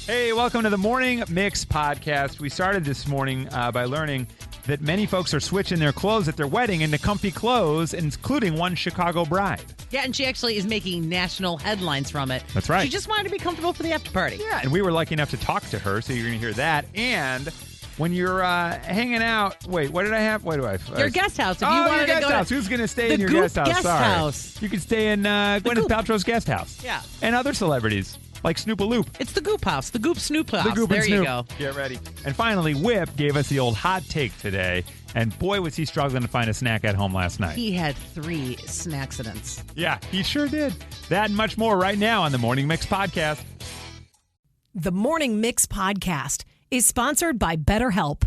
Hey, welcome to the Morning Mix podcast. We started this morning by learning that many folks are switching their clothes at their wedding into comfy clothes, including one Chicago bride. Yeah, and she actually is making national headlines from it. That's right. She just wanted to be comfortable for the after party. Yeah, and we were lucky enough to talk to her, so you're going to hear that. And when you're hanging out, wait, what did I have? What do I? Your guest house. If you your wanted guest to go house. to Who's going to stay the in your Goop guest house? guest Sorry. house. You could stay in Gwyneth Paltrow's guest house. Yeah. And other celebrities like Snoop-a-Loop. It's the Goop house. The Goop Snoop house. The Goop there and Snoop. you go. Get ready. And finally, Whip gave us the old hot take today. And boy, was he struggling to find a snack at home last night. He had 3 Snack-cidents. Yeah, he sure did. That and much more right now on the Morning Mix podcast. The Morning Mix podcast is sponsored by BetterHelp.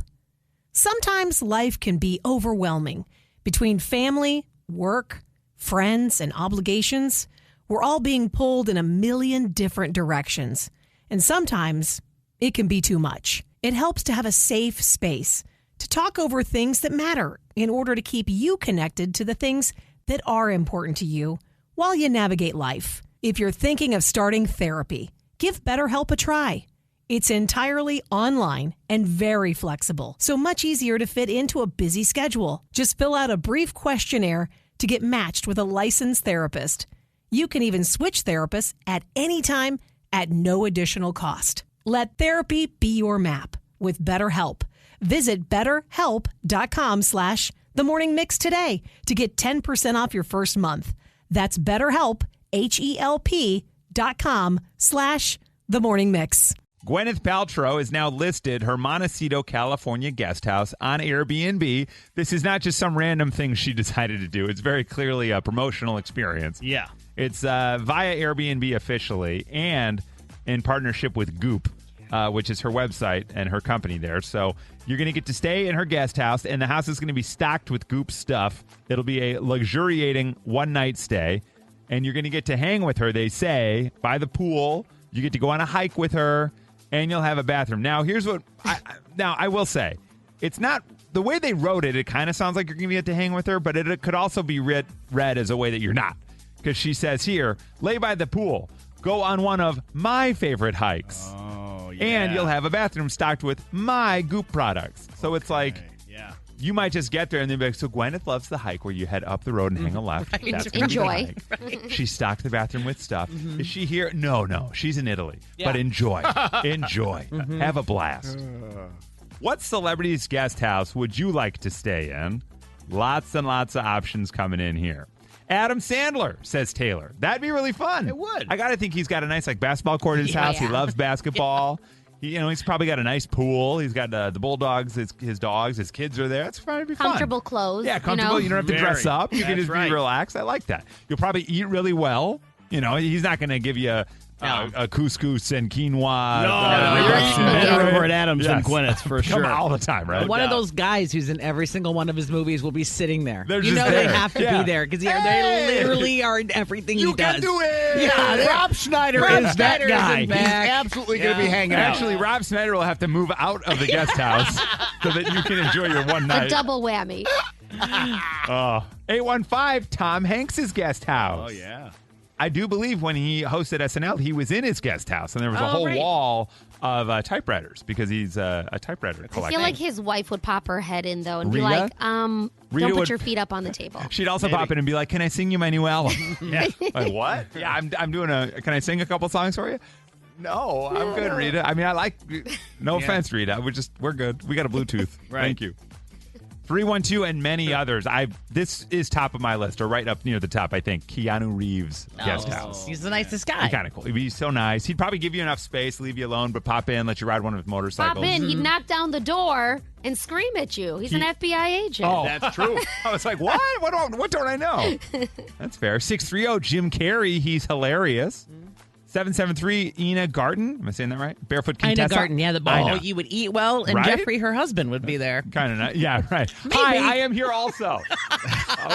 Sometimes life can be overwhelming. Between family, work, friends, and obligations, we're all being pulled in a million different directions. And sometimes it can be too much. It helps to have a safe space to talk over things that matter in order to keep you connected to the things that are important to you while you navigate life. If you're thinking of starting therapy, give BetterHelp a try. It's entirely online and very flexible, so much easier to fit into a busy schedule. Just fill out a brief questionnaire to get matched with a licensed therapist. You can even switch therapists at any time at no additional cost. Let therapy be your map with BetterHelp. Visit BetterHelp.com/themorningmix today to get 10% off your first month. That's BetterHelp, HELP.com/themorningmix. Gwyneth Paltrow has now listed her Montecito, California guest house on Airbnb. This is not just some random thing she decided to do. It's very clearly a promotional experience. Yeah. It's via Airbnb officially and in partnership with Goop, which is her website and her company there. So you're going to get to stay in her guest house, and the house is going to be stocked with Goop stuff. It'll be a luxuriating one-night stay, and you're going to get to hang with her, they say, by the pool. You get to go on a hike with her, and you'll have a bathroom. Now, here's what I will say. It's not the way they wrote it. It kind of sounds like you're going to get to hang with her, but it could also be read as a way that you're not. Because she says here, lay by the pool, go on one of my favorite hikes. Oh, yeah. And you'll have a bathroom stocked with my Goop products. So it's like, yeah. you might just get there and then be like, so Gwyneth loves the hike where you head up the road and hang a left. Right. That's gonna be the Enjoy. hike. Right. She stocked the bathroom with stuff. Is she here? No. She's in Italy. Yeah. But enjoy. Enjoy. Have a blast. What celebrity's guest house would you like to stay in? Lots and lots of options coming in here. Adam Sandler, says Taylor. That'd be really fun. It would. I got to think he's got a nice basketball court in his house. He loves basketball. He's probably got a nice pool. He's got the Bulldogs, his dogs, his kids are there. It's probably be fun. Comfortable clothes. Yeah, comfortable. You don't have to dress Very. up. You can That's just right. be relaxed. I like that. You'll probably eat really well. He's not going to give you a couscous and quinoa. You're better over at Adams than Yes. Gwyneth, for Come sure. all the time, right? One of those guys who's in every single one of his movies will be sitting there. They're you just know they there. have to Yeah. be there because Hey! they literally are in everything You he does. can do it. Yeah, Rob Schneider Rob is that Schneider is guy. in He's back. absolutely going to be hanging out. Actually, Rob Snyder will have to move out of the guest house so that you can enjoy your one A night. double whammy. 815, Tom Hanks' guest house. Oh, yeah. I do believe when he hosted SNL, he was in his guest house, and there was a whole right. wall of typewriters because he's a typewriter collector. I feel like his wife would pop her head in, though, and be Rita? like, don't Rita put would- your feet up on the table. She'd also pop in and be like, "Can I sing you my new album?" Yeah. Like, what? Yeah, I'm doing can I sing a couple songs for you? No, I'm good, Rita. I mean, I like. No offense, Rita. We're good. We got a Bluetooth. Right. Thank you. 312 and many others. This is top of my list, or right up near the top. I think Keanu Reeves guest house. He's the nicest guy. He's kind of cool. He'd be so nice. He'd probably give you enough space, leave you alone, but pop in, let you ride one of his motorcycles. Pop in, he'd knock down the door and scream at you. He's an FBI agent. Oh, That's true. I was like, what? What don't I know? That's fair. 630, Jim Carrey. He's hilarious. 773, Ina Garten. Am I saying that right? Barefoot Contessa. Ina Garten, yeah, the I know. ball. You would eat well, and Right? Jeffrey, her husband, would be there. Kind of nice. Yeah, right. Hi, I am here also.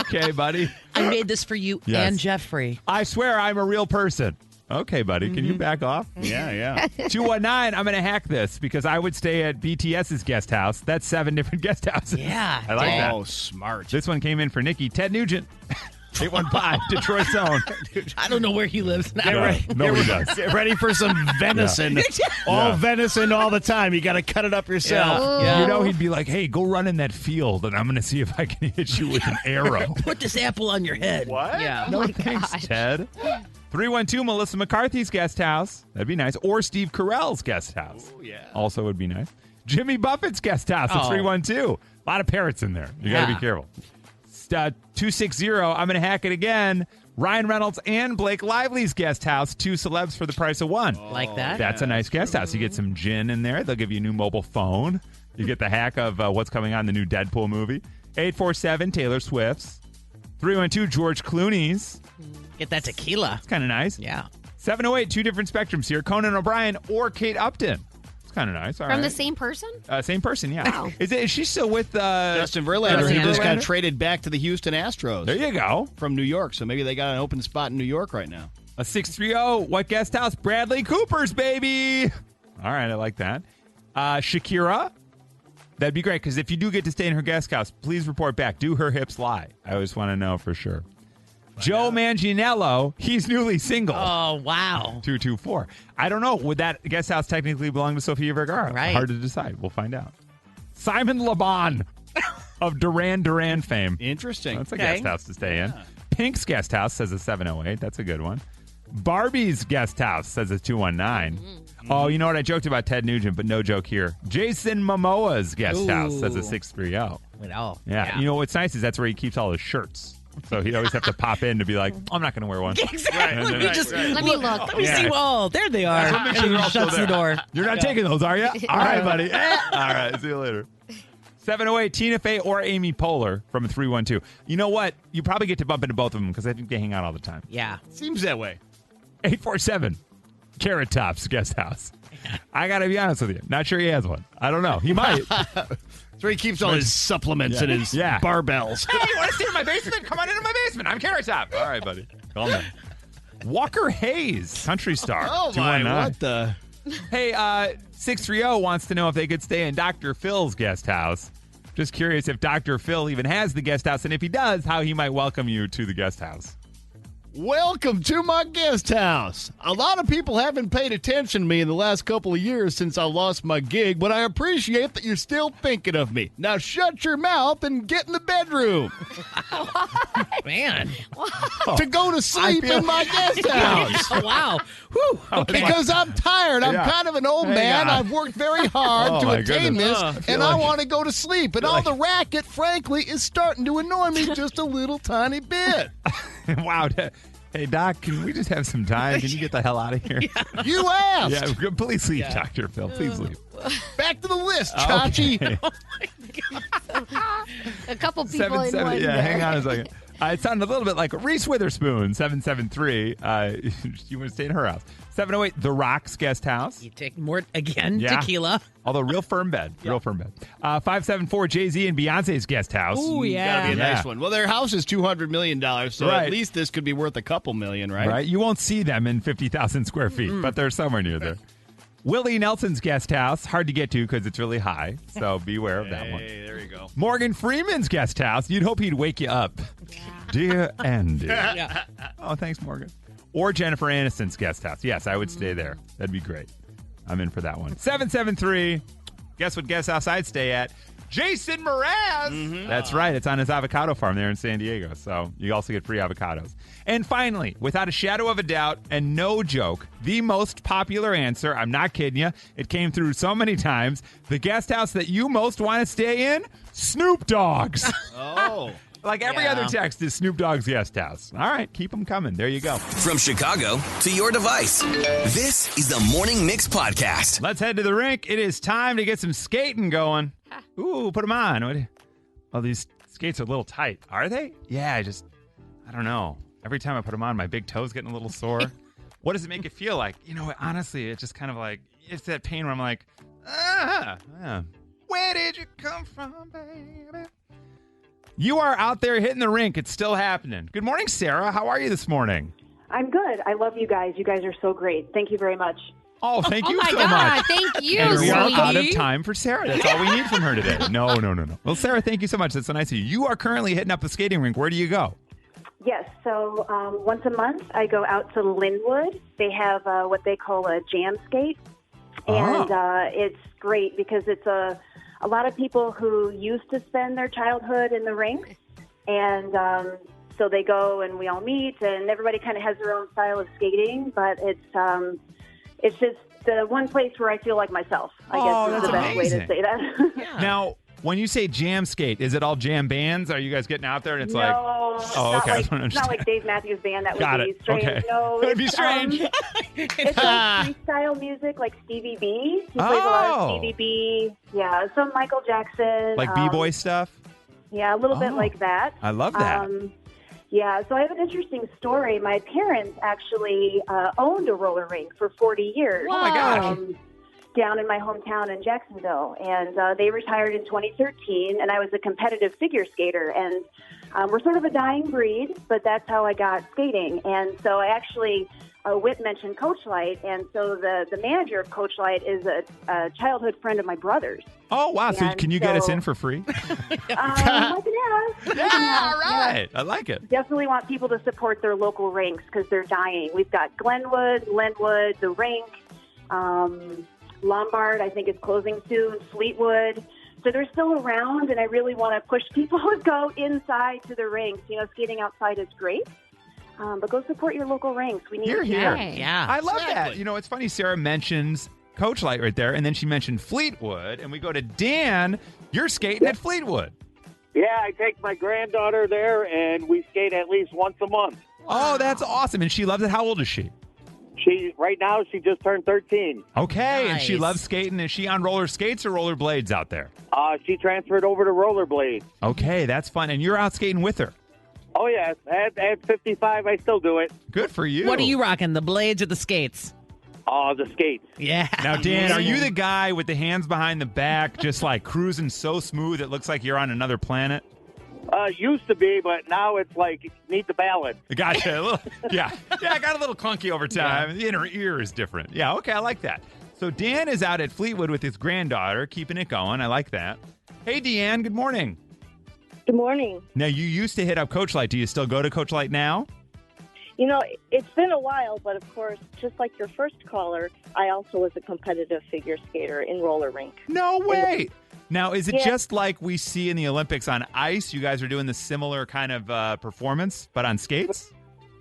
Okay, buddy. I made this for you Yes. and Jeffrey. I swear I'm a real person. Okay, buddy. Can you back off? Yeah. 219, I'm going to hack this because I would stay at BTS's guest house. That's 7 different guest houses. Yeah. I like that. Oh, smart. This one came in for Nikki. Ted Nugent. 815 Detroit's own. I don't know where he lives now. Nobody does. Get ready for some venison. All venison all the time. You got to cut it up yourself. Yeah. You know, he'd be like, hey, go run in that field, and I'm going to see if I can hit you with an arrow. Put this apple on your head. What? Yeah. No my thanks, gosh. Ted. 312 Melissa McCarthy's guest house. That'd be nice. Or Steve Carell's guest house. Oh, yeah. Also would be nice. Jimmy Buffett's guest house at 312. A lot of parrots in there. You got to be Yeah. careful. 260, I'm going to hack it again. Ryan Reynolds and Blake Lively's guest house. 2 celebs for the price of 1. Like that? That's a nice guest house. You get some gin in there. They'll give you a new mobile phone. You get the hack of what's coming on the new Deadpool movie. 847 Taylor Swift's. 312 George Clooney's. Get that tequila. It's kind of nice. Yeah. 708, 2 different spectrums here. Conan O'Brien or Kate Upton. It's kind of nice. All From right. the same person? Same person, yeah. Wow. Is she still with Justin Verlander. Justin He just got Verlander? traded back to the Houston Astros. There you go. From New York, so maybe they got an open spot in New York right now. A 630. What guest house? Bradley Cooper's, baby. All right, I like that. Shakira. That'd be great, because if you do get to stay in her guest house, please report back. Do her hips lie? I always want to know for sure. Joe Manganiello, he's newly single. Oh, wow. 224. I don't know. Would that guest house technically belong to Sofia Vergara? Right. Hard to decide. We'll find out. Simon LeBon of Duran Duran fame. Interesting. That's a Okay. guest house to stay in. Pink's guest house says a 708. That's a good one. Barbie's guest house says a 219. Oh, you know what? I joked about Ted Nugent, but no joke here. Jason Momoa's guest house says a 630. Oh, Yeah. You know what's nice is that's where he keeps all his shirts. So he'd always have to pop in to be like, I'm not going to wear one. Exactly. Right, Just Let me look. Let me Yeah. see. Oh, there they are. So make And sure he they're all still shuts the there. door. You're not taking those, are you? All right, buddy. All right. See you later. 708, Tina Fey or Amy Poehler from 312. You know what? You probably get to bump into both of them because I think they hang out all the time. Yeah. Seems that way. 847, Carrot Top's guest house. I got to be honest with you. Not sure he has one. I don't know. He might. That's where he keeps all his supplements and his Yeah. barbells. Hey, you want to stay in my basement? Come on into my basement. I'm Carrot Top. All right, buddy. Calm down. Walker Hayes, country star. Oh, my. 219. What the? Hey, 630 wants to know if they could stay in Dr. Phil's guest house. Just curious if Dr. Phil even has the guest house, and if he does, how he might welcome you to the guest house. Welcome to my guest house. A lot of people haven't paid attention to me in the last couple of years since I lost my gig, but I appreciate that you're still thinking of me. Now shut your mouth and get in the bedroom Man. to go to sleep in my guest house. Oh, wow. Whew. Okay. Because I'm tired. I'm Yeah. kind of an old Hang man. on. I've worked very hard Oh, to my attain goodness. this, and I want to go to sleep. And all the racket, frankly, is starting to annoy me just a little tiny bit. Wow. Hey, Doc, can we just have some time? Can you get the hell out of here? You asked. Yeah, please leave, Dr. Phil. Please leave. Back to the list, Chachi. Okay. A couple people in 770. one Yeah, there. hang on a second. It sounded a little bit like Reese Witherspoon, 773. You want to stay in her house. 708, The Rock's guest house. You take more, again, Yeah. tequila. Although real firm bed. Real firm bed. 574, Jay-Z and Beyonce's guest house. Ooh, yeah. Gotta be a Yeah. nice one. Well, their house is $200 million, so Right. at least this could be worth a couple million, right? Right? You won't see them in 50,000 square feet, but they're somewhere near there. Willie Nelson's guest house. Hard to get to because it's really high, so beware of that one. Hey, there you go. Morgan Freeman's guest house. You'd hope he'd wake you up. Dear Andy. Yeah. Oh, thanks, Morgan. Or Jennifer Aniston's guest house. Yes, I would stay there. That'd be great. I'm in for that one. 773. Guess what guest house I'd stay at? Jason Mraz. That's right. It's on his avocado farm there in San Diego. So you also get free avocados. And finally, without a shadow of a doubt and no joke, the most popular answer, I'm not kidding you, it came through so many times, the guest house that you most want to stay in, Snoop Dogg's. Oh. Like every Yeah. other text is Snoop Dogg's guest house. All right, keep them coming. There you go. From Chicago to your device, this is the Morning Mix Podcast. Let's head to the rink. It is time to get some skating going. Ooh, put them on. What? Oh, these skates are a little tight. Are they? Yeah, I don't know. Every time I put them on, my big toe's getting a little sore. What does it make it feel like? You know, honestly, it's just kind of like, it's that pain where I'm like, where did you come from, baby? You are out there hitting the rink. It's still happening. Good morning, Sarah. How are you this morning? I'm good. I love you guys. You guys are so great. Thank you very much. Oh, thank you my so God. much. Thank you, And we are sweetie. out of time for Sarah. That's all we need from her today. No. Well, Sarah, thank you so much. That's so nice of you. You are currently hitting up a skating rink. Where do you go? Yes. So once a month, I go out to Linwood. They have what they call a jam skate. And it's great because it's a lot of people who used to spend their childhood in the rink. And so they go and we all meet, and everybody kind of has their own style of skating. But it's just the one place where I feel like myself, I guess is the best way to say that. Yeah. Now, when you say jam skate, is it all jam bands? Are you guys getting out there and it's like... Oh, okay. It's not like Dave Matthews Band. That Got would be it. strange. Okay. No, That would be strange. It's like freestyle music, like Stevie B. He plays a lot of Stevie B. Yeah, some Michael Jackson. Like B-boy stuff? Yeah, a little bit like that. I love that. Yeah, so I have an interesting story. My parents actually owned a roller rink for 40 years. Oh, my gosh. Down in my hometown in Jacksonville. And they retired in 2013, and I was a competitive figure skater. And we're sort of a dying breed, but that's how I got skating. And so I actually, Whit mentioned Coach Light, and so the manager of Coach Light is a childhood friend of my brother's. Oh, wow. So And can you get us in for free? I can ask. Yeah, all right. I like it. Definitely want people to support their local rinks because they're dying. We've got Glenwood, Linwood, the rink, Lombard, I think is closing soon, Fleetwood. So they're still around, and I really want to push people to go inside to the rinks. You know, skating outside is great, but go support your local rinks. We need Here, to here. Hey. Yeah. I love that. You know, it's funny. Sarah mentions Coach Light right there, and then she mentioned Fleetwood, and we go to Dan. You're skating at Fleetwood. Yeah, I take my granddaughter there, and we skate at least once a month. Oh, that's awesome. And she loves it. How old is she? Right now, she just turned 13. Okay, and she Nice. loves skating. Is she on roller skates or roller blades out there? She transferred over to rollerblades. Okay, that's fun. And you're out skating with her. Oh, yes. At 55, I still do it. Good for you. What are you rocking, the blades or the skates? Oh, the skates. Yeah. Now, Dan, are you the guy with the hands behind the back, just like cruising so smooth it looks like you're on another planet? Used to be, but now it's like, need the balance. Gotcha. Yeah, I got a little clunky over time. The inner ear is different. Yeah, okay, I like that. So Dan is out at Fleetwood with his granddaughter, keeping it going. I like that. Hey, Deanne, good morning. Good morning. Now, you used to hit up Coach Light. Do you still go to Coach Light now? You know, it's been a while, but of course, just like your first caller, I also was a competitive figure skater in roller rink. No way. Now, is it Yeah. just like we see in the Olympics on ice? You guys are doing the similar kind of performance, but on skates?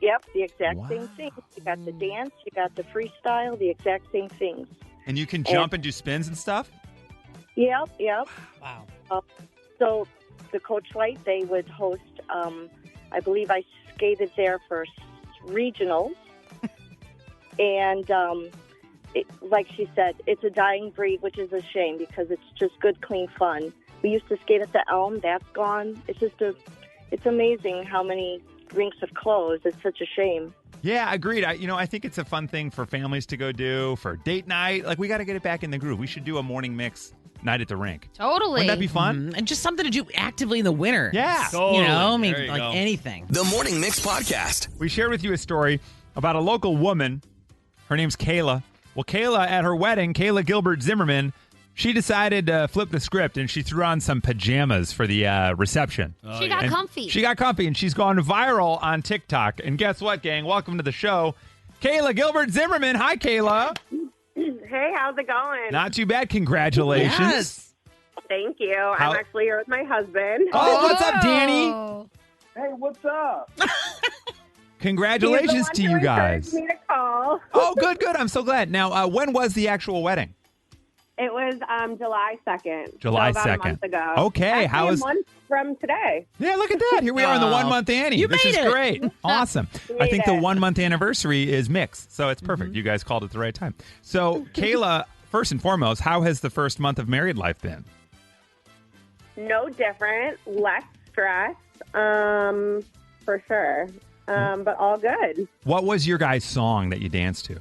Yep, the exact Wow. same thing. You got the dance, you got the freestyle, the exact same things. And you can jump and do spins and stuff? Yep. Wow. So the Coach Light, they would host, I believe I skated there for regionals. And like she said, it's a dying breed, which is a shame because it's just good, clean fun. We used to skate at the Elm. That's gone. It's amazing how many rinks have closed. It's such a shame. Yeah, agreed. I think it's a fun thing for families to go do for date night. Like, we got to get it back in the groove. We should do a morning mix night at the rink. Totally. Wouldn't that be fun? And just something to do actively in the winter. Yeah. You know, I mean, There you like go. anything. The Morning Mix Podcast. We shared with you a story about a local woman. Her name's Kaila. Well, Kaila, at her wedding, Kaila Gilbert Zimmerman, she decided to flip the script and she threw on some pajamas for the reception. She got And comfy. She got comfy, and she's gone viral on TikTok. And guess what, gang? Welcome to the show. Kaila Gilbert Zimmerman. Hi, Kaila. Hey, how's it going? Not too bad. Congratulations. Yes. Thank you. How- I'm actually here with my husband. Oh, what's up, Danny? Oh. Hey, what's up? Congratulations to you guys. Me to call. Oh, good. I'm so glad. Now, when was the actual wedding? It was July 2nd. July so about 2nd. A month ago. Okay, Actually, how a is- month from today? Yeah, look at that. Here we are in the 1 month Annie. You This made is it. great. Awesome. I Made think the it. 1 month anniversary is mixed. So it's perfect. You guys called it the right time. So, Kaila, first and foremost, how has the first month of married life been? No different, less stress, for sure. But all good. What was your guys' song that you danced to?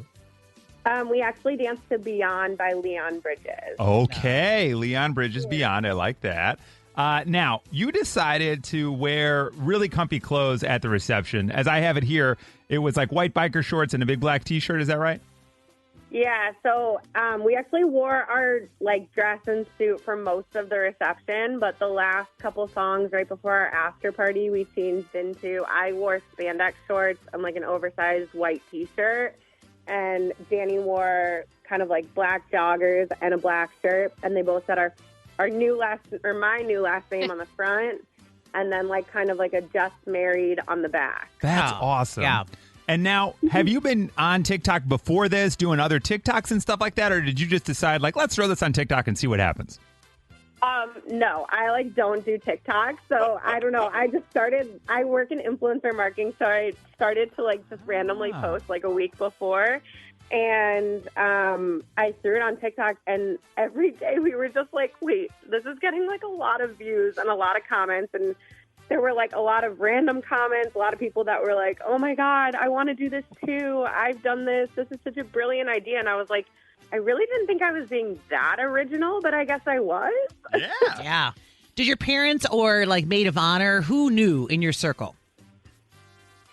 We actually danced to Beyond by Leon Bridges. Okay, Leon Bridges Beyond. I like that. Now, you decided to wear really comfy clothes at the reception. As I have it here, it was like white biker shorts and a big black T-shirt. Is that right? Yeah, so we actually wore our dress and suit for most of the reception, but the last couple songs right before our after party we changed into, I wore spandex shorts and an oversized white t-shirt, and Danny wore kind of black joggers and a black shirt, and they both said my new last name on the front, and then kind of a just married on the back. That's awesome. Yeah. And now, have you been on TikTok before this, doing other TikToks and stuff like that, or did you just decide, let's throw this on TikTok and see what happens? No, I don't do TikTok, so I don't know. I work in influencer marketing, so I started to just randomly post a week before, and I threw it on TikTok, and every day we were just wait, this is getting a lot of views and a lot of comments, and there were a lot of random comments, a lot of people that were oh my God, I want to do this too. I've done this. This is such a brilliant idea. And I was I really didn't think I was being that original, but I guess I was. Yeah. Yeah. Did your parents or maid of honor, who knew in your circle?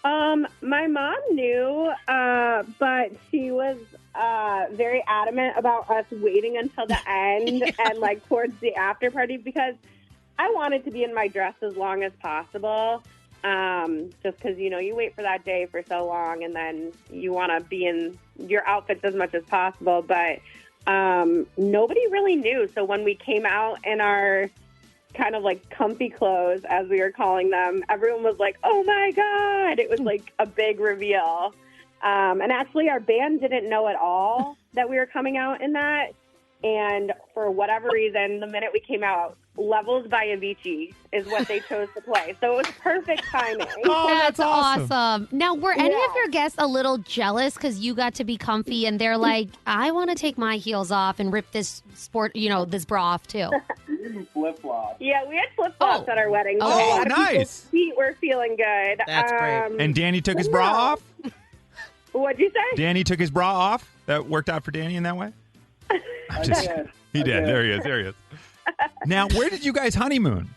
My mom knew, but she was very adamant about us waiting until the end and towards the after party, because I wanted to be in my dress as long as possible, just because, you wait for that day for so long, and then you want to be in your outfits as much as possible. But nobody really knew. So when we came out in our kind of comfy clothes, as we were calling them, everyone was oh my God. It was a big reveal. And actually, our band didn't know at all that we were coming out in that. And for whatever reason, the minute we came out, Levels by Avicii is what they chose to play. So it was perfect timing. Oh, that's awesome. Now, were any of your guests a little jealous because you got to be comfy and they're I want to take my heels off and rip this this bra off too? Flip-flops. Yeah, we had flip-flops at our wedding. Oh, So a lot of nice. people's feet were feeling good. That's great. And Danny took his bra off? What'd you say? Danny took his bra off? That worked out for Danny in that way? I'm just, he did. There he is. Now, where did you guys honeymoon?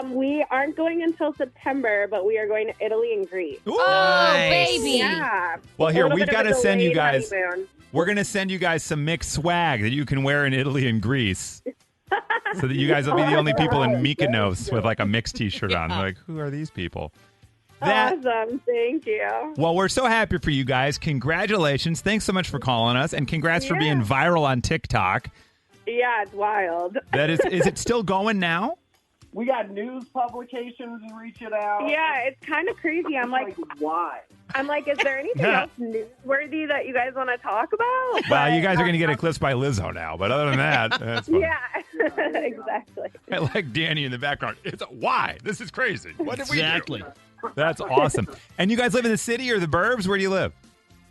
We aren't going until September, but we are going to Italy and Greece. Ooh, baby. Yeah. Well, here, A little we've bit got of a to send you delayed guys. honeymoon. We're going to send you guys some mixed swag that you can wear in Italy and Greece. So that you guys will be the only people in Mykonos with a mixed t-shirt on. They're who are these people? Awesome. Thank you. Well, we're so happy for you guys. Congratulations. Thanks so much for calling us. And congrats for being viral on TikTok. Yeah, it's wild. That is it still going now? We got news publications reaching out. Yeah, it's kind of crazy. I'm why? I'm is there anything else newsworthy that you guys want to talk about? Well, you guys are going to get eclipsed by Lizzo now. But other than that, that's fun. Yeah, exactly. I like Danny in the background. Why? This is crazy. What did we do? Exactly. That's awesome. And you guys live in the city or the burbs? Where do you live?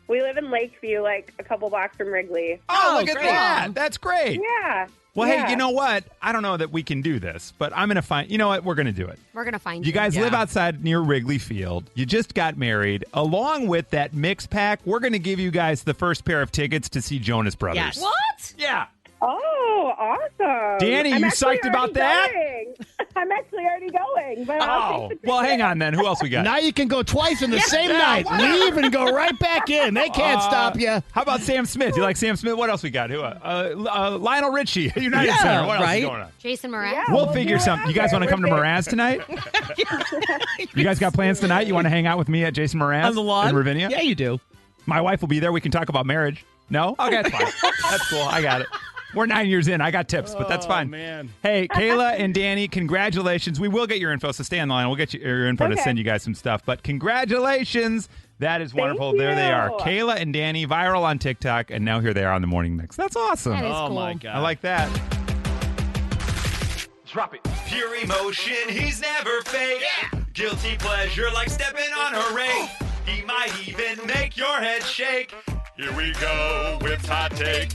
We live in Lakeview, a couple blocks from Wrigley. Oh, look at that. That's great. Yeah. Well, yeah. hey, you know what? I don't know that we can do this, but I'm going to find, you know what? We're going to do it. We're going to find You guys Yeah. live outside near Wrigley Field. You just got married. Along with that mix pack, we're going to give you guys the first pair of tickets to see Jonas Brothers. Yes. What? Yeah. Oh, awesome. Danny, I'm you actually psyched about already that? going. I'm actually already going. But Oh, well, hang on then. Who else we got? Now you can go twice in the same night. Leave and go right back in. They can't stop you. How about Sam Smith? You like Sam Smith? What else we got? Who? Lionel Richie, United Yeah, Center. What else right? is going on? Jason Mraz? Yeah. We'll we'll figure do something. You guys want to come to Mraz tonight? You guys got plans tonight? You want to hang out with me at Jason Mraz On the lawn? in Ravinia? Yeah, you do. My wife will be there. We can talk about marriage. No? Okay, that's fine. That's cool. I got it. We're 9 years in. I got tips, but that's fine. Man. Hey, Kaila and Danny, congratulations. We will get your info, so stay on the line. We'll get you your info to Okay. send you guys some stuff. But congratulations. That is wonderful. Thank There they are. you. Kayla and Danny, viral on TikTok, and now here they are on the Morning Mix. That's awesome. That is Oh, cool. my God. I like that. Drop it. Pure emotion, he's never fake. Yeah. Guilty pleasure like stepping on a rake. He might even make your head shake. Here we go with Hot Take.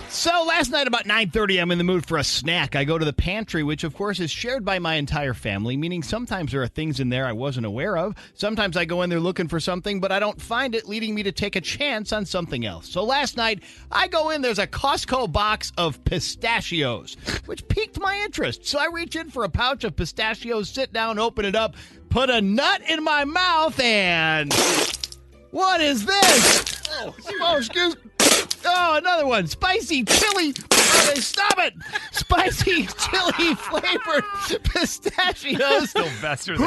So last night about 9:30, I'm in the mood for a snack. I go to the pantry, which of course is shared by my entire family, meaning sometimes there are things in there I wasn't aware of. Sometimes I go in there looking for something, but I don't find it, leading me to take a chance on something else. So last night, I go in, there's a Costco box of pistachios, which piqued my interest. So I reach in for a pouch of pistachios, sit down, open it up, put a nut in my mouth, and... What is this? Oh, excuse me. Oh, another one. Spicy chili. Stop it. Spicy chili flavored pistachios. Sylvester the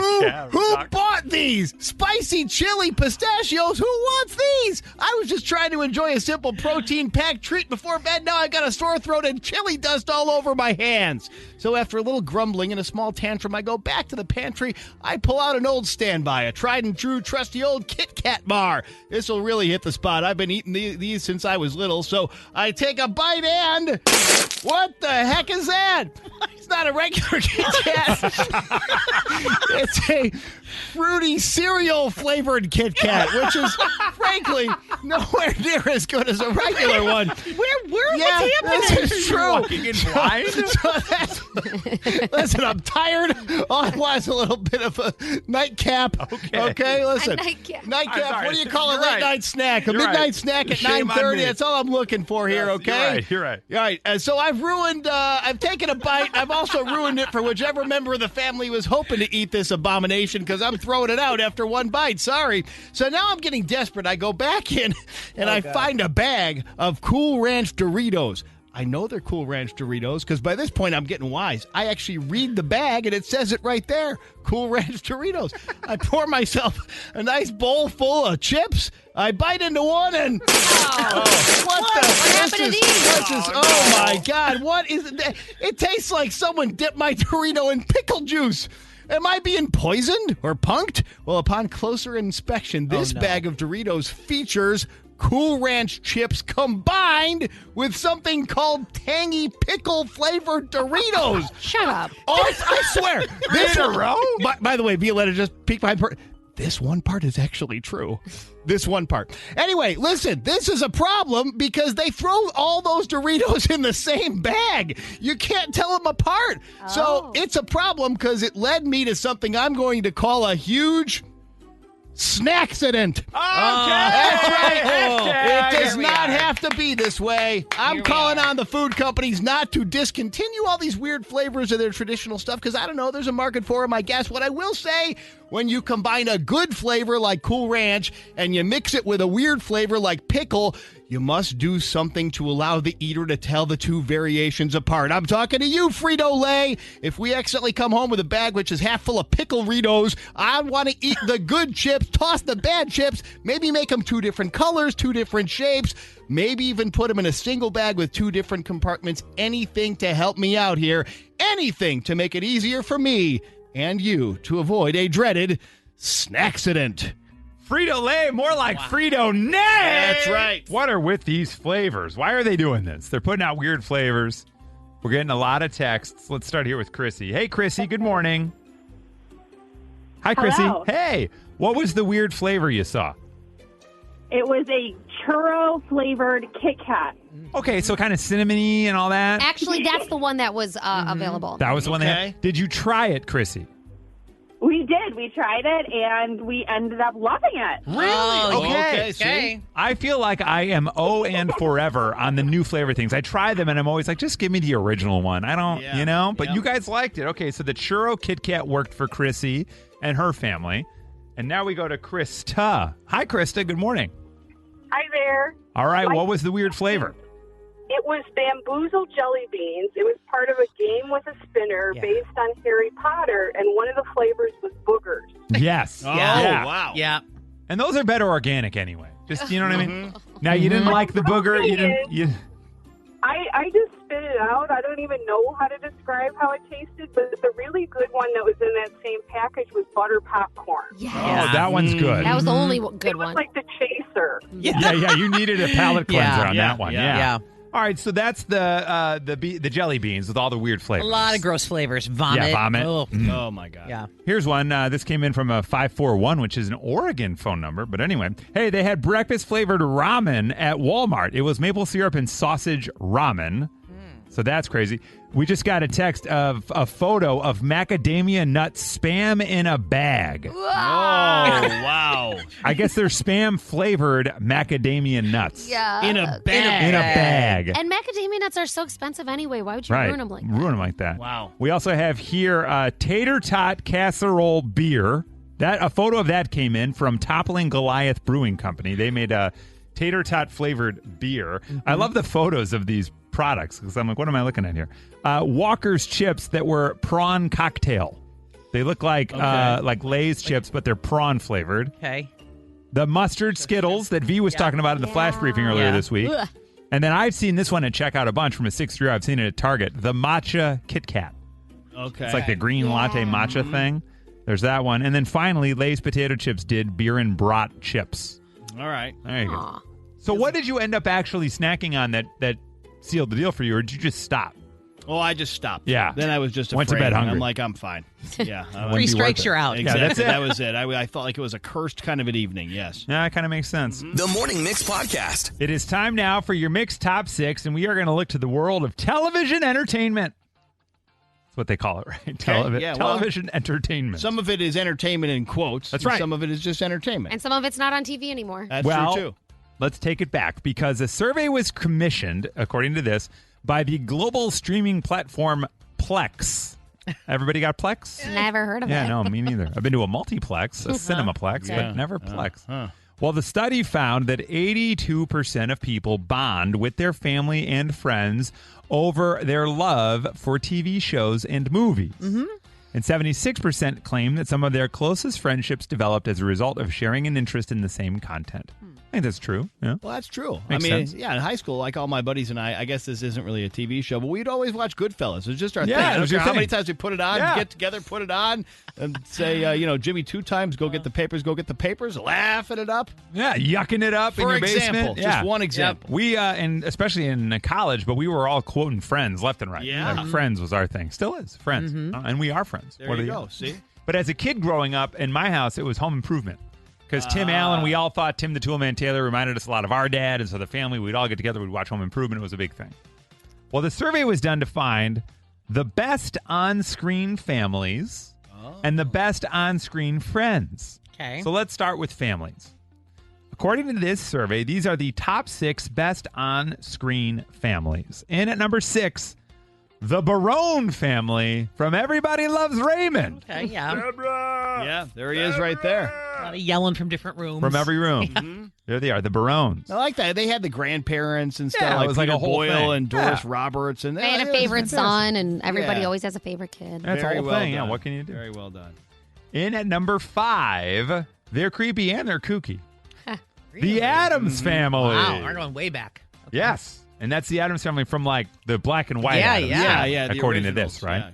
Who cat. bought these? Spicy chili pistachios. Who wants these? I was just trying to enjoy a simple protein-packed treat before bed. Now I got a sore throat and chili dust all over my hands. So after a little grumbling and a small tantrum, I go back to the pantry. I pull out an old standby, a tried and true, trusty old Kit Kat bar. This will really hit the spot. I've been eating these since I was little, so I take a bite and... What the heck is that? It's not a regular Kit Kat. It's a fruity cereal flavored Kit Kat, which is frankly nowhere near as good as a regular one. What's happening? This is true. Walking in blind? Listen, I'm tired. All I want is a little bit of a nightcap. Okay, listen. A nightcap. Nightcap. I'm sorry. What do you call a You're late right. night snack? A You're midnight right. snack at Shame on 9:30. me. That's all I'm looking for here. Yes, Okay. You're right. All right. So I've ruined. I've taken a bite. I've also ruined it for whichever member of the family was hoping to eat this abomination because I'm throwing it out after one bite. Sorry. So now I'm getting desperate. I go back in and I find a bag of Cool Ranch Doritos. I know they're Cool Ranch Doritos because by this point I'm getting wise. I actually read the bag and it says it right there. Cool Ranch Doritos. I pour myself a nice bowl full of chips. I bite into one and what happened to these? Oh my God! What is it? It tastes like someone dipped my Dorito in pickle juice. Am I being poisoned or punked? Well, upon closer inspection, this bag of Doritos features Cool Ranch chips combined with something called tangy pickle flavored Doritos. Shut up. Oh, I swear. This in a one- row? By the way, Violetta just peeked behind. This one part is actually true. This one part. Anyway, listen, this is a problem because they throw all those Doritos in the same bag. You can't tell them apart. So it's a problem because it led me to something I'm going to call a huge Snack-cident. Okay. That's right. Hashtag. It does not have to be this way. I'm calling on the food companies not to discontinue all these weird flavors of their traditional stuff because I don't know, there's a market for them, I guess. What I will say, when you combine a good flavor like Cool Ranch and you mix it with a weird flavor like pickle, you must do something to allow the eater to tell the two variations apart. I'm talking to you, Frito-Lay. If we accidentally come home with a bag which is half full of pickle-ritos, I want to eat the good chips, toss the bad chips, maybe make them two different colors, two different shapes, maybe even put them in a single bag with two different compartments. Anything to help me out here. Anything to make it easier for me and you to avoid a dreaded Snack-cident. Frito-Lay, more like Frito-Nay. That's right. What are with these flavors? Why are they doing this? They're putting out weird flavors. We're getting a lot of texts. Let's start here with Chrissy. Hey, Chrissy, good morning. Hi, Chrissy. Hello. Hey, what was the weird flavor you saw? It was a churro flavored Kit Kat. Okay, so kind of cinnamony and all that. Actually, that's the one that was available. That was the one they had. Did you try it, Chrissy? We did. We tried it, and we ended up loving it. Really? Oh, Okay. okay. I feel like I am and forever on the new flavor things. I try them and I'm always like, just give me the original one. I don't, you know, but you guys liked it. Okay, so the churro Kit Kat worked for Chrissy and her family. And now we go to Krista. Hi, Krista. Good morning. Hi there. All right, what was the weird flavor? It was bamboozle jelly beans. It was part of a game with a spinner based on Harry Potter, and one of the flavors was boogers. Yes. Yeah. Wow. Yeah. And those are better organic anyway. Just, you know what I mean? Now, you didn't like the booger. You didn't. I just spit it out. I don't even know how to describe how it tasted, but the really good one that was in that same package was butter popcorn. Yes. Oh, that one's good. That was the only good It was one. like the chaser. Yeah, you needed a palate cleanser on that one. Yeah. All right, so that's the jelly beans with all the weird A flavors. lot of gross flavors. Vomit. Yeah, vomit. Oh, Oh, my God. yeah. Here's one. This came in from a 541, which is an Oregon phone number. But anyway, hey, they had breakfast-flavored ramen at Walmart. It was maple syrup and sausage ramen. So that's crazy. We just got a text of a photo of macadamia nut spam in a bag. Oh, wow. I guess they're spam-flavored macadamia nuts. Yeah. In a bag. In a bag. And macadamia nuts are so expensive anyway. Why would you Right. ruin them like that? Ruin them like that. Wow. We also have here tater tot casserole beer. A photo of that came in from Toppling Goliath Brewing Company. They made a tater tot flavored beer. I love the photos of these products because I'm like, what am I looking at here? Walker's chips that were prawn cocktail. They look like Lay's chips, but they're prawn flavored. Okay. The mustard Skittles that V was talking about in the flash briefing earlier this week. Ugh. And then I've seen this one at checkout a bunch from a 6th year. I've seen it at Target. The matcha Kit Kat. Okay. It's like the green latte matcha thing. There's that one. And then finally, Lay's potato chips did beer and brat chips. All right. There you go. So what did you end up actually snacking on that sealed the deal for you, or did you just stop? Oh, I just stopped. Yeah. Then I was just Went to afraid. bed hungry. I'm like, I'm fine. Yeah. Three strikes, you're out. Exactly. Yeah, that's it. That was it. I felt like it was a cursed kind of an evening. Yes. Yeah, that kind of makes sense. The Morning Mix Podcast. It is time now for your Mix Top 6, and we are going to look to the world of television entertainment. That's what they call it, right? Television entertainment. Some of it is entertainment in quotes. That's right. Some of it is just entertainment. And some of it's not on TV anymore. That's well, true, too. Let's take it back because a survey was commissioned, according to this, by the global streaming platform Plex. Everybody got Plex? Never heard of it. Yeah, no, me neither. I've been to a multiplex, a cinemaplex, but never Plex. Well, the study found that 82% of people bond with their family and friends over their love for TV shows and movies. Mm-hmm. And 76% claim that some of their closest friendships developed as a result of sharing an interest in the same content. I think that's true. Yeah. Well, that's true. Makes sense. Yeah, in high school, like all my buddies and I guess this isn't really a TV show, but we'd always watch Goodfellas. It was just our thing. I don't care how many times we put it on, get together, put it on, and say, Jimmy 2 times, go get the papers, laughing it up. Yeah, yucking it up in For your example, basement. just one example. Yep. We, and especially in college, but we were all quoting Friends left and right. Yeah. Like, Friends was our thing. Still is. Friends. And we are friends. There you go, see? But as a kid growing up, in my house, it was Home Improvement. Because Tim Allen, we all thought Tim the Toolman Taylor reminded us a lot of our dad. And so the family, we'd all get together, we'd watch Home Improvement. It was a big thing. Well, the survey was done to find the best on-screen families and the best on-screen friends. Okay. So let's start with families. According to this survey, these are the top 6 best on-screen families. And at number 6, the Barone family from Everybody Loves Raymond. Okay, yeah. Yeah, there he is right there. A lot of yelling from different rooms. From every room. There they are, the Barones. I like that. They had the grandparents and stuff. Yeah, like it was like Peter a whole Boyle thing. and Doris Yeah. Roberts. And They had a favorite son, and everybody always has a favorite kid. That's Very a whole well thing. done. Yeah, what can you do? Very well done. In at number 5, they're creepy and they're kooky. The Addams Family. Wow, we're going way back. Okay. Yes. And that's the Addams Family from like the black and white Yeah, Addams yeah. Family, Yeah, the according to originals, this, right? yeah.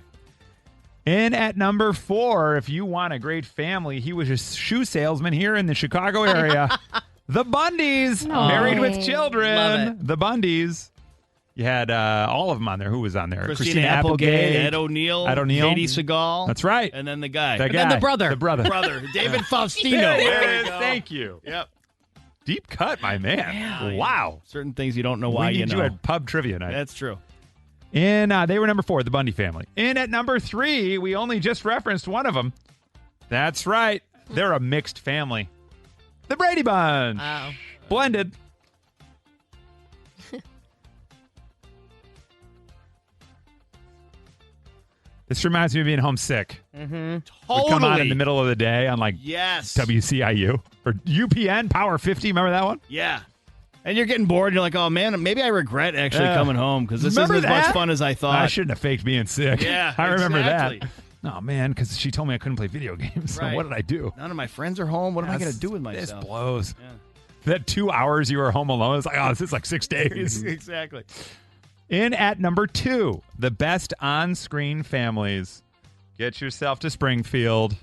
And at number 4, if you want a great family, he was a shoe salesman here in the Chicago area. The Bundys, married with children. Love it. The Bundys. You had all of them on there. Who was on there? Christina Applegate, Ed O'Neill, Katie Seagal. That's right. And then the guy. That And then guy. the brother. The brother. David Faustino. There it is. Thank you. Yep. Deep cut, my man. Wow. Certain things you don't know why We you need know. you at pub trivia night. That's true. And they were number 4, the Bundy family. And at number 3, we only just referenced one of them. That's right. They're a mixed family. The Brady Bunch. Oh. Blended. This reminds me of being homesick. Totally. We come on in the middle of the day on like Yes. WCIU or UPN Power 50. Remember that one? Yeah. And you're getting bored, and you're like, oh, man, maybe I regret actually coming home because this isn't Remember as much that? fun as I thought. I shouldn't have faked being sick. Yeah, I remember exactly. that. Oh, man, because she told me I couldn't play video games. So Right. what did I do? None of my friends are home. What am I going to do with This myself? blows. That 2 hours you were home alone, it's like, oh, this is like 6 days. Exactly. In at number 2, the best on-screen families. Get yourself to Springfield.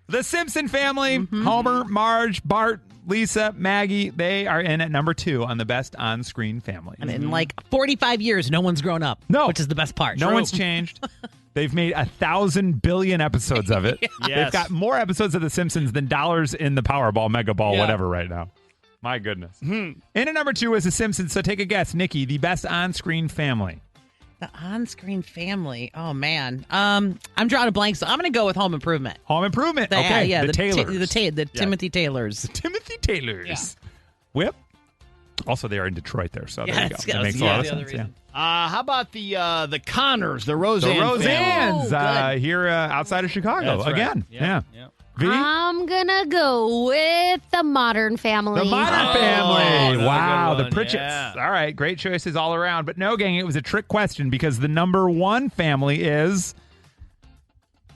The Simpson family, Homer, Marge, Bart, Lisa, Maggie, they are in at number 2 on the best on-screen families. And in like 45 years, no one's grown up. No. Which is the best part. No one's changed. They've made 1,000 billion episodes of it. Yes. They've got more episodes of The Simpsons than dollars in the Powerball, Mega Ball, whatever right now. My goodness. In at number 2 is The Simpsons, so take a guess. Nikki, the best on-screen family. The on-screen family. Oh, man. I'm drawing a blank, so I'm going to go with Home Improvement. Home Improvement. Okay, Yeah, the Taylors. the Timothy Taylors. Timothy Taylors. Yeah. Whip. Also, they are in Detroit there, so there you go. that's- That makes a yeah, lot of the other sense. Yeah. reason. How about the Connors, the Roseanne The family? Roseannes Oh, good. here outside of Chicago That's right. again. Yep, Yeah. yep. V? I'm going to go with the Modern Family. The Modern Family. another Wow, good the one, Pritchett's. yeah. All right, great choices all around. But no, gang, it was a trick question because the number one family is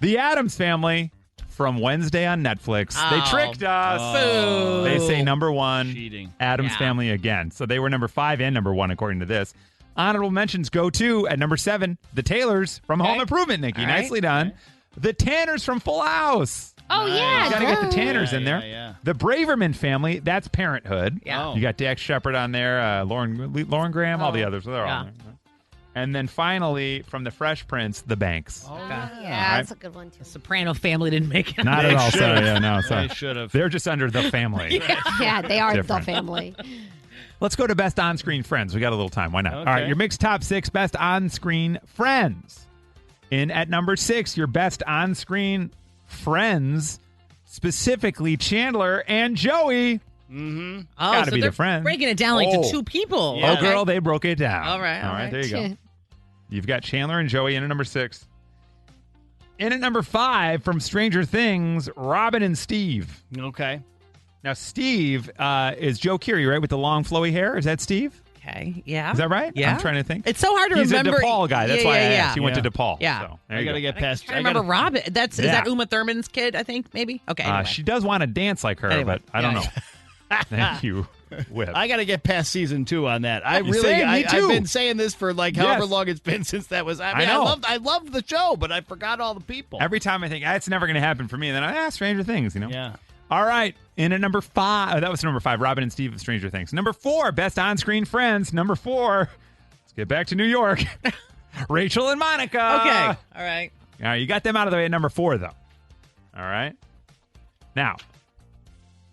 the Addams Family from Wednesday on Netflix. They tricked us. Boo. They say number one, Cheating. Addams Yeah. Family again. So they were number 5 and number 1 according to this. Honorable mentions go to at number 7, the Taylors from Home Improvement, Nikki. All right. Nicely done. The Tanners from Full House. Oh, yeah. You got to get the duh. Tanners in there. Yeah. The Braverman family, that's Parenthood. Yeah. Oh. You got Dax Shepard on there, Lauren Graham, all the others. They're all Yeah. on there. And then finally, from the Fresh Prince, the Banks. Oh, Yeah, All that's a good one, too. Soprano family didn't make it. Not They at all. should've. Sorry, no, sorry. They should have. They're just under the family. Yeah, they are Different. the family. Let's go to best on-screen friends. We got a little time. Why not? Okay. All right, your mixed top 6 best on-screen friends. In at number 6, your best on-screen friends, specifically Chandler and Joey. Oh, Gotta so be the they're friend. breaking it down like Oh. to 2 people. Yeah. Oh, girl, they broke it down. All right, all right. There you go. You've got Chandler and Joey in at number 6. In at number 5, from Stranger Things, Robin and Steve. Okay. Now, Steve is Joe Keery, right, with the long flowy hair? Is that Steve? Okay. Yeah. Is that right? Yeah. I'm trying to think. It's so hard to He's remember. a DePaul guy. That's why I asked. He went to Yeah. DePaul. Yeah. So, there I you got to go. get past. I remember Robin. Is that Yeah. Uma Thurman's kid? I think maybe. Okay. Anyway. She does want to dance like her, Anyway, but I don't yeah. know. Thank you, Whip. I got to get past season 2 on that. I really, Same, me too. I've been saying this for like however Yes. long it's been since that was. I I mean, know. I loved the show, but I forgot all the people. Every time I think, it's never going to happen for me, and then Stranger Things, you know? Yeah. All right. In at number 5, that was number 5, Robin and Steve of Stranger Things. Number 4, best on-screen friends. Number 4, let's get back to New York. Rachel and Monica. Okay. All right. All right, you got them out of the way at number 4, though. All right. Now,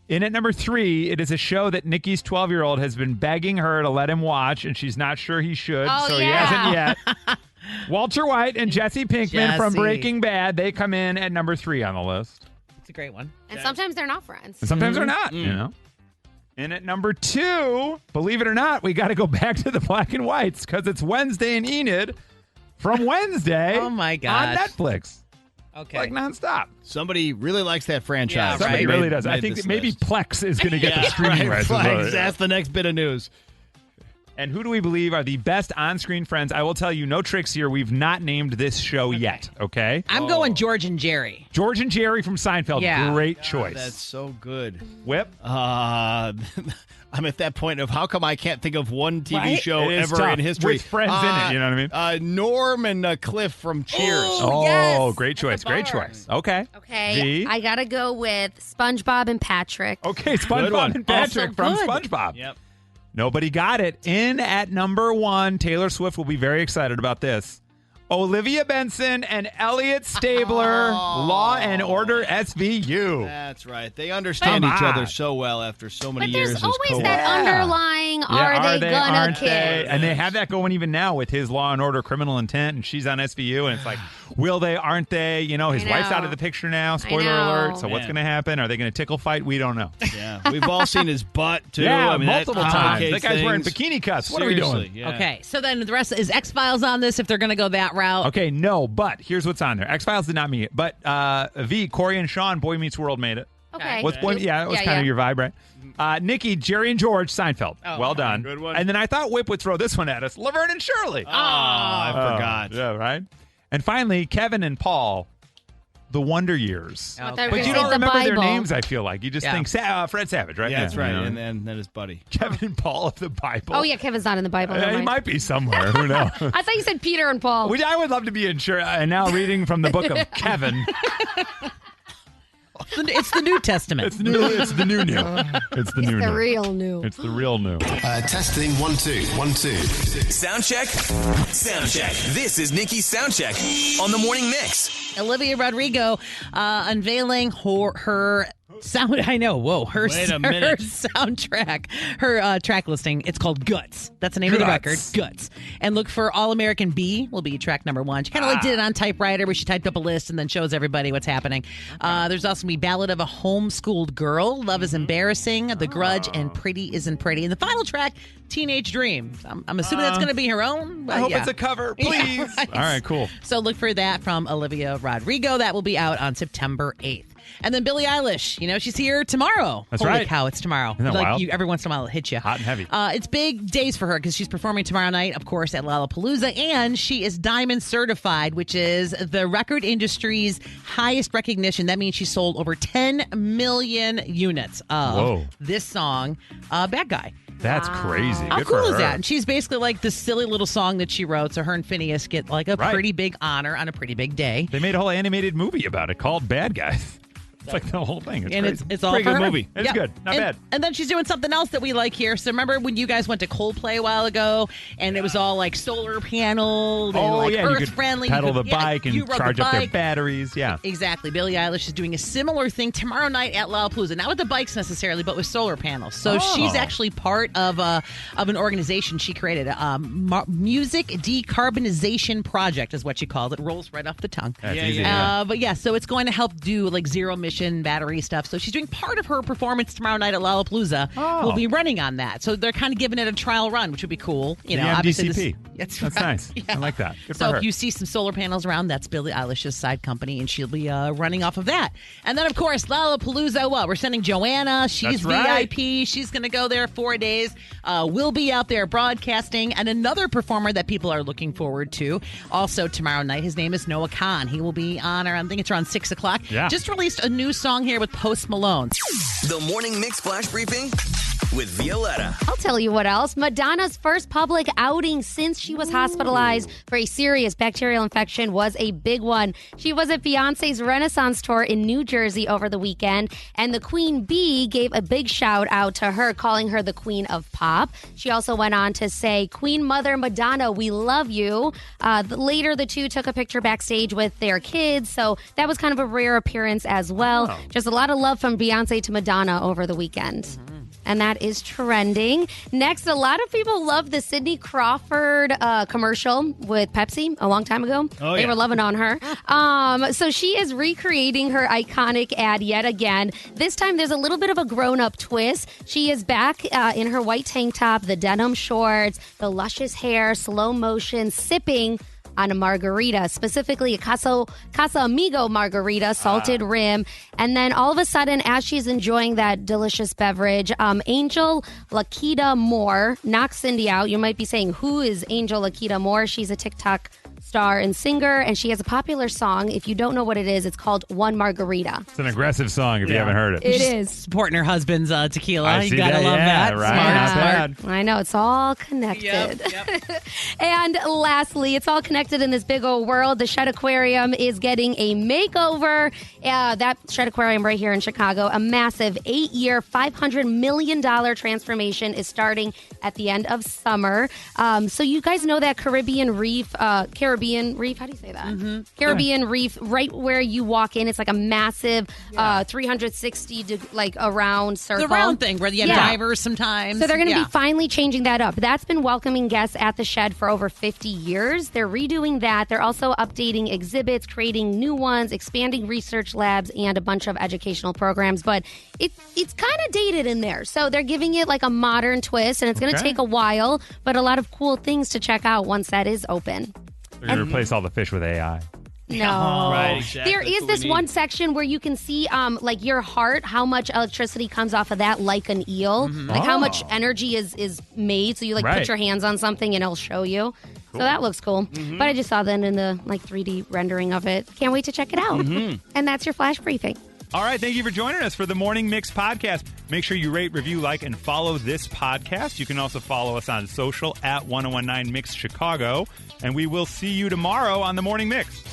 in at number 3, it is a show that Nikki's 12-year-old has been begging her to let him watch, and she's not sure he should, Oh, so yeah. he hasn't yet. Walter White and Jesse Pinkman from Jesse. Breaking Bad, they come in at number 3 on the list. It's a great one. And sometimes they're not friends. And sometimes they're not, you know. And at number 2, believe it or not, we got to go back to the black and whites because it's Wednesday and Enid from Wednesday Oh, my on gosh. Netflix. Okay. Like nonstop. Somebody really likes that franchise. Yeah, Somebody right. really does. I Made think this that maybe list. Plex is going to get the Yeah, streaming right, rights. as well. That's the next bit of news. And who do we believe are the best on-screen friends? I will tell you, no tricks here. We've not named this show yet, okay? I'm going George and Jerry. George and Jerry from Seinfeld. Yeah. Great choice. That's so good. Whip. I'm at that point of how come I can't think of one TV Right? show It is ever tough. in history With friends in it, you know what I mean? Norm and Cliff from Cheers. Oh, yes. great choice. Great choice. Okay. Okay. V? I got to go with SpongeBob and Patrick. Okay, Good SpongeBob one. and Patrick Also from good. SpongeBob. Yep. Nobody got it. In at number 1, Taylor Swift will be very excited about this. Olivia Benson and Elliot Stabler, Law and Order SVU. That's right. They understand Come each on. other so well after so many But years there's as always co-workers. that underlying, are they gonna aren't kiss? they? And they have that going even now with his Law and Order Criminal Intent, and she's on SVU, and it's like, will they, aren't they? You know, his I wife's know. out of the picture now. I Spoiler know. alert. So what's Man. going to happen? Are they going to tickle fight? We don't know. Yeah, we've all seen his butt too. Yeah, I mean, that multiple times. complicates That guy's wearing things. bikini cuts. What are we Seriously, doing? yeah. Okay. So then the rest is X-Files on this if they're going to go that route. Okay, no, but here's what's on there. X-Files did not meet it, but V, Corey and Sean, Boy Meets World made it. Okay. What's Boy? Yeah, that was Yeah, kind of yeah. your vibe, right? Nikki, Jerry, and George, Seinfeld. Oh, well done. good one. And then I thought Whip would throw this one at us. Laverne and Shirley. Oh, I forgot. Yeah, right? And finally, Kevin and Paul, The Wonder Years. I thought Okay. we were But you gonna don't say the remember their Bible. names, I feel like. You just Yeah. think Fred Savage, right? Yeah, that's right. you know. And then his buddy. Kevin and Paul of the Bible. Oh, yeah, Kevin's not in the Bible. Never He mind. might be somewhere. Who knows? I thought you said Peter and Paul. Which I would love to be in church. And now reading from the book of Kevin. It's the New Testament. It's new. It's the new new. It's the new the new. real new. It's the real new. Testing 1 2 1 2. Sound check. Sound check. This is Nikki's sound check on the morning mix. Olivia Rodrigo unveiling her sound. I know. Whoa. Her Wait a minute. soundtrack. Her track listing. It's called Guts. That's the name of the record. Guts. Guts. And look for All American B will be track number 1. She kind of like did it on typewriter where she typed up a list and then shows everybody what's happening. There's also gonna be Ballad of a Homeschooled Girl, Love is Embarrassing, The Grudge, and Pretty Isn't Pretty. And the final track, Teenage Dream. I'm assuming that's going to be her own. But I hope yeah. it's a cover, Yeah, please. right. All right, cool. So look for that from Olivia Rodrigo. That will be out on September 8th. And then Billie Eilish, she's here tomorrow. That's Holy right. cow, it's tomorrow. Isn't that wild? Every once in a while it hits you. Hot and heavy. It's big days for her because she's performing tomorrow night, of course, at Lollapalooza. And she is Diamond certified, which is the record industry's highest recognition. That means she sold over 10 million units of this song, Bad Guy. That's crazy. How Good cool for is her. that? And she's basically like this silly little song that she wrote. So her and Phineas get like a pretty big honor on a pretty big day. They made a whole animated movie about it called Bad Guys. It's like the whole thing. It's crazy. It's all Pretty for good her. movie. It's good. Not bad. And then she's doing something else that we like here. So remember when you guys went to Coldplay a while ago, and it was all like solar paneled and you earth could friendly. pedal the bike and you rode charge the up their bike. batteries. Yeah. Exactly. Billie Eilish is doing a similar thing tomorrow night at Lollapalooza. Not with the bikes necessarily, but with solar panels. So she's actually part of an organization she created. Music Decarbonization Project is what she called it. Rolls right off the tongue. That's easy. Yeah. But yeah, so it's going to help do like zero emission battery stuff. So she's doing part of her performance tomorrow night at Lollapalooza. Will be running on that. So they're kind of giving it a trial run, which would be cool. The obviously MDCP. That's right. Nice. Yeah. I like that. Good So for her. if you see some solar panels around, that's Billie Eilish's side company, and she'll be running off of that. And then, of course, Lollapalooza, we're sending Joanna. She's That's right. VIP. She's going to go there 4 days. We'll be out there broadcasting. And another performer that people are looking forward to also tomorrow night, his name is Noah Khan. He will be on, I think it's around 6 o'clock. Yeah. Just released a new song here with Post Malone. The Morning Mix Flash Briefing with Violetta. I'll tell you what else. Madonna's first public outing since she was hospitalized for a serious bacterial infection was a big one. She was at Beyonce's Renaissance tour in New Jersey over the weekend, and the Queen Bee gave a big shout out to her, calling her the Queen of Pop. She also went on to say, Queen Mother Madonna, we love you. Later, the two took a picture backstage with their kids, so that was kind of a rare appearance as well. Oh. Just a lot of love from Beyonce to Madonna over the weekend. And that is trending. Next, a lot of people love the Sidney Crawford commercial with Pepsi a long time ago. They were loving on her. So she is recreating her iconic ad yet again. This time, there's a little bit of a grown-up twist. She is back in her white tank top, the denim shorts, the luscious hair, slow motion, sipping on a margarita, specifically a Casa Amigo margarita, salted rim. And then all of a sudden, as she's enjoying that delicious beverage, Angel Lakita Moore knocks Cindy out. You might be saying, who is Angel Lakita Moore? She's a TikTok star and singer, and she has a popular song. If you don't know what it is, it's called One Margarita. It's an aggressive song if you haven't heard it. It is. Supporting her husband's tequila. I You see gotta that. love Yeah, that. right. Smart, Not smart. bad. I know, it's all connected. Yep. And lastly, it's all connected in this big old world. The Shed Aquarium is getting a makeover. That Shed Aquarium right here in Chicago, a massive 8-year, $500 million transformation is starting at the end of summer. So you guys know that Caribbean Reef, how do you say that? Caribbean Reef, right where you walk in. It's like a massive 360 around circle. The round thing where you have divers sometimes. So they're going to be finally changing that up. That's been welcoming guests at the Shed for over 50 years. They're redoing that. They're also updating exhibits, creating new ones, expanding research labs, and a bunch of educational programs. But it's kind of dated in there. So they're giving it like a modern twist, and it's going to take a while, but a lot of cool things to check out once that is open. They're going to replace all the fish with AI. No. Right, exactly. There is this one section where you can see like your heart, how much electricity comes off of that like an eel. Like how much energy is made. So you put your hands on something and it'll show you. So that looks cool. But I just saw that in the 3D rendering of it. Can't wait to check it out. And that's your flash briefing. All right, thank you for joining us for the Morning Mix podcast. Make sure you rate, review, like, and follow this podcast. You can also follow us on social at 1019 Mix Chicago. And we will see you tomorrow on the Morning Mix.